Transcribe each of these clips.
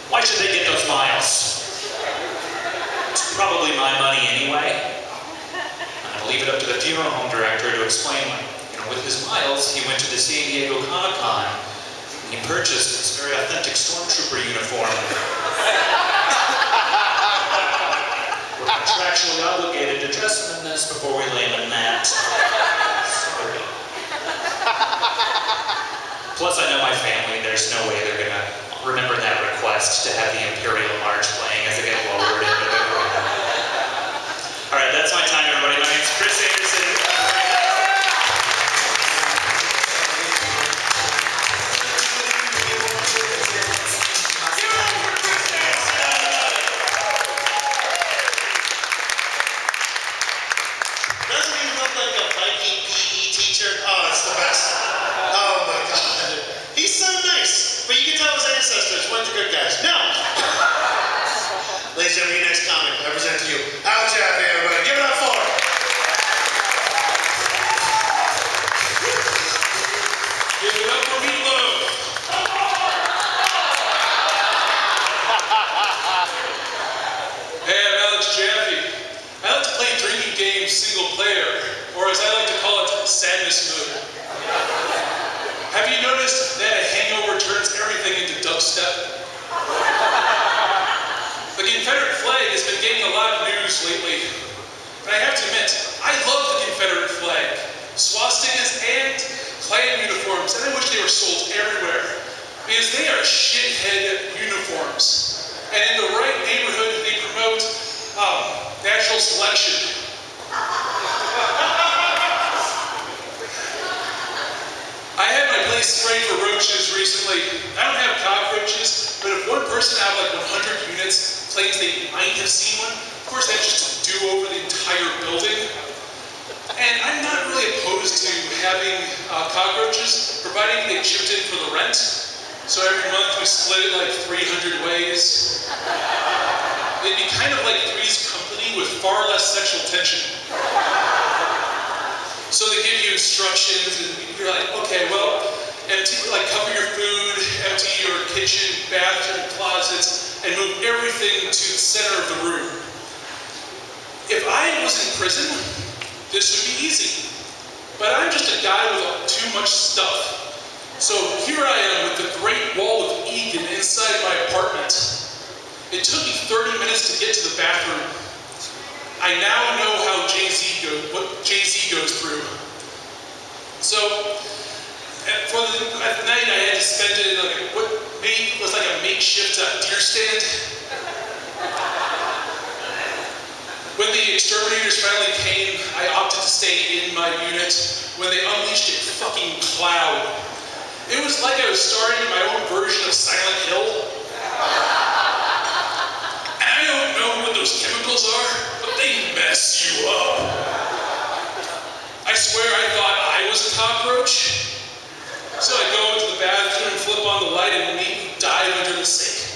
Why should they get those miles? It's probably my money anyway. I'm gonna leave it up to the funeral home director to explain why. With his miles, he went to the San Diego Comic-Con and he purchased this very authentic stormtrooper uniform. We're contractually obligated to dress him in this before we lay him in that. Sorry. Plus, I know my family, there's no way they're gonna remember that request to have the Imperial March playing as they get lowered into the ground. All right, that's my time, everybody. My name's Chris Anderson. Ladies and gentlemen, your next comic, I present to you, Jaffe, everybody. Give it up for him. Give it up for Meatloaf. Hey, I'm Alex Jaffe. I like to play drinking games single player, or as I like to call it, sadness mode. Have you noticed that a hangover turns everything into dubstep? The Confederate flag has been getting a lot of news lately, and I have to admit, I love the Confederate flag, swastikas, and Klan uniforms, and I wish they were sold everywhere, because they are shithead uniforms, and in the right neighborhood, they promote natural selection. I had my place sprayed for roaches recently. I don't have cockroaches, but if one person out of like 100 units claims they might have seen one, of course that's just to do over the entire building. And I'm not really opposed to having cockroaches, providing they chipped in for the rent. So every month we split it like 300 ways. It'd be kind of like Three's Company with far less sexual tension. So they give you instructions, and you're like, okay, well, cover your food, empty your kitchen, bathroom, closets, and move everything to the center of the room. If I was in prison, this would be easy. But I'm just a guy with too much stuff. So here I am with the Great Wall of Egan inside my apartment. It took me 30 minutes to get to the bathroom. I now know how what Jay-Z goes through. So, at the night I had to spend it in what was like a makeshift deer stand. When the exterminators finally came, I opted to stay in my unit when they unleashed a fucking cloud. It was like I was starring in my own version of Silent Hill. And I don't know what those chemicals are, but they mess you up. I swear I thought I was a cockroach. So I go into the bathroom, flip on the light, and immediately dive under the sink.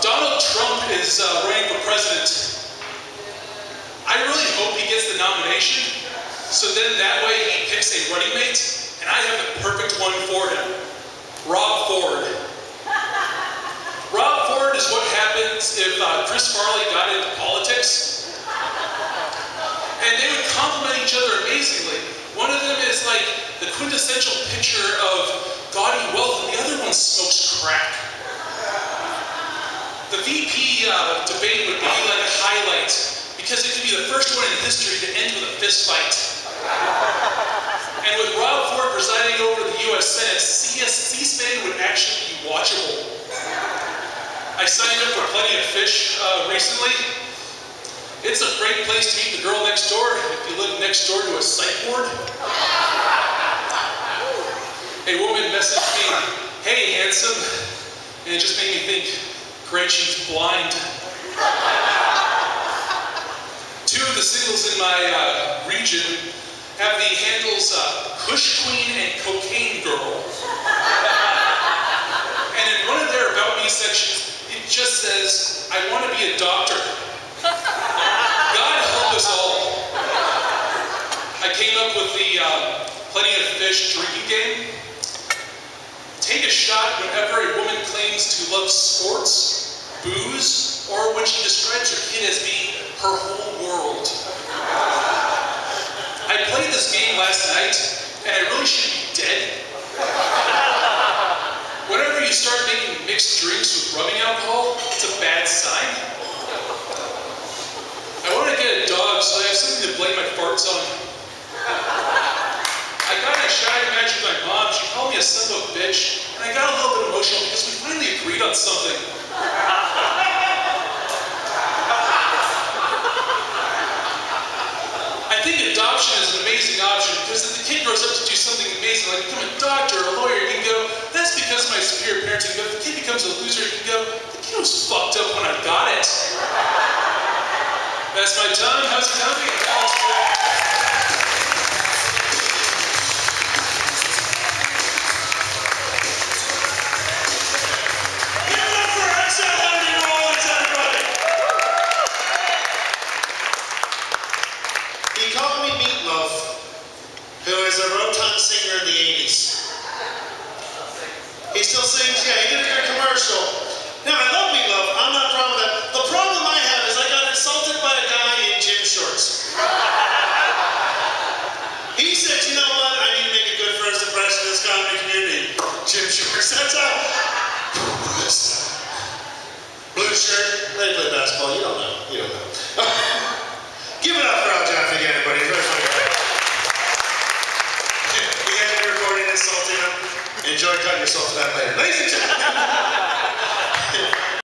Donald Trump is running for president. I really hope he gets the nomination, so then that way he picks a running mate, and I have the perfect one for him. Rob Ford. Rob Ford is what happens if Chris Farley got into politics. And they would complement each other amazingly. One of them is like the quintessential picture of gaudy wealth, and the other one smokes crack. The VP debate would be like a highlight, because it could be the first one in history to end with a fist fight. And with Rob Ford presiding over the US Senate, C-SPAN would actually be watchable. I signed up for Plenty of Fish recently. It's a great place to meet the girl next door if you live next door to a psych ward. A woman messaged me, "Hey, handsome," and it just made me think, great, she's blind. Two of the singles in my region have the handles Kush Queen and Cocaine Girl. And in one of their About Me sections, it just says, "I want to be a doctor." God help us all. I came up with the Plenty of Fish drinking game. Take a shot whenever a woman claims her whole world. I played this game last night, and I really should be dead. Whenever you start making mixed drinks with rubbing alcohol, it's a bad sign. I want to get a dog so I have something to blame my farts on. I got in a shouting match with my mom. She called me a son of a bitch, and I got a little bit emotional because we finally agreed on something. I think adoption is an amazing option because if the kid grows up to do something amazing, like become a doctor or a lawyer, you can go, that's because my superior parents can go. If the kid becomes a loser, you can go, the kid was fucked up when I got it. That's my time. How's it coming? He called me Meatloaf, who is a Rotan singer in the 80s. He still sings, yeah, he did a good commercial. Now, I love